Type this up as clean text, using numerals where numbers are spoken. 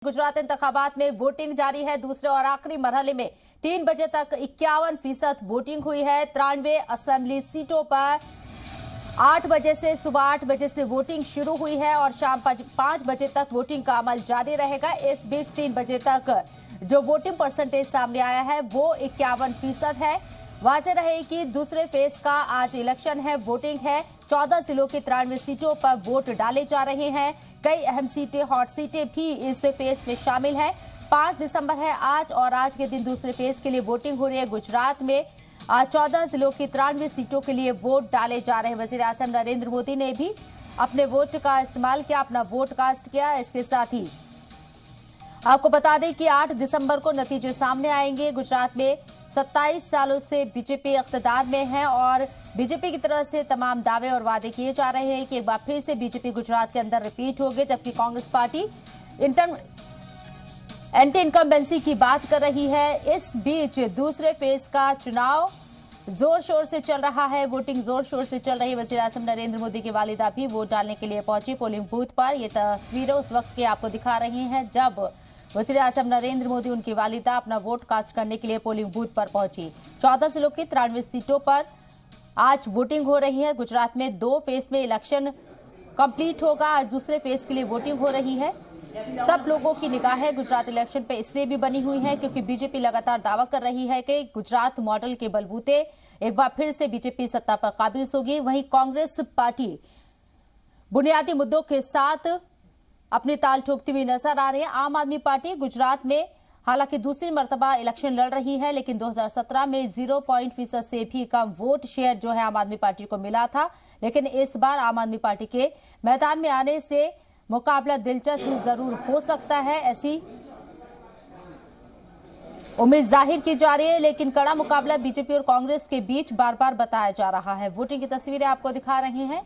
गुजरात इंतखाबात में वोटिंग जारी है। दूसरे और आखिरी मरहले में 3 बजे तक 51% वोटिंग हुई है। 93 असेंबली सीटों पर 8 बजे से सुबह 8 बजे से वोटिंग शुरू हुई है और शाम 5 बजे तक वोटिंग का अमल जारी रहेगा। इस बीच 3 बजे तक जो वोटिंग परसेंटेज सामने आया है वो 51% है। वाज़ेह रहे कि दूसरे फेज का आज इलेक्शन है, वोटिंग है। 14 जिलों की 93 सीटों पर वोट डाले जा रहे हैं। कई अहम सीटें, हॉट सीटें भी इस फेज में शामिल हैं। 5 दिसंबर है आज और आज के दिन दूसरे फेज के लिए वोटिंग हो रही है। गुजरात में 14 जिलों की 93 सीटों के लिए वोट डाले जा रहे हैं। वजीर आज़म नरेंद्र मोदी ने भी अपने वोट का इस्तेमाल किया, अपना वोट कास्ट किया। इसके साथ ही आपको बता दें कि 8 दिसंबर को नतीजे सामने आएंगे। गुजरात में 27 सालों से बीजेपी इख्तियार में है और बीजेपी की तरफ से तमाम दावे और वादे किए जा रहे हैं कि एक बार फिर से बीजेपी गुजरात के अंदर रिपीट होगी, जबकि कांग्रेस पार्टी एंटी इनकम्बेंसी की बात कर रही है। इस बीच दूसरे फेज का चुनाव जोर शोर से चल रहा है, वोटिंग जोर शोर से चल रही है। वजीर आज़म नरेंद्र मोदी की वालिदा भी वोट डालने के लिए पहुंची पोलिंग बूथ पर। ये तस्वीरें उस वक्त की आपको दिखा रही हैं जब वजीर आज़म नरेंद्र मोदी, उनकी वालिदा अपना वोट कास्ट करने के लिए पोलिंग बूथ पर पहुंची। 14 जिलों की 93 सीटों पर आज वोटिंग हो रही है। गुजरात में 2 फेज में इलेक्शन कंप्लीट होगा। आज दूसरे फेज के लिए वोटिंग हो रही है। सब लोगों की निगाहें गुजरात इलेक्शन पे इसलिए भी बनी हुई है क्योंकि बीजेपी लगातार दावा कर रही है कि गुजरात मॉडल के बलबूते एक बार फिर से बीजेपी सत्ता पर काबिज होगी। वहीं कांग्रेस पार्टी बुनियादी मुद्दों के साथ अपनी ताल ठोकती हुई नजर आ रही है। आम आदमी पार्टी गुजरात में हालांकि दूसरी मर्तबा इलेक्शन लड़ रही है, लेकिन 2017 में 0% से भी कम वोट शेयर जो है आम आदमी पार्टी को मिला था। लेकिन इस बार आम आदमी पार्टी के मैदान में आने से मुकाबला दिलचस्प जरूर हो सकता है, ऐसी उम्मीद जाहिर की जा रही है। लेकिन कड़ा मुकाबला बीजेपी और कांग्रेस के बीच बार बार बताया जा रहा है। वोटिंग की तस्वीरें आपको दिखा रहे हैं।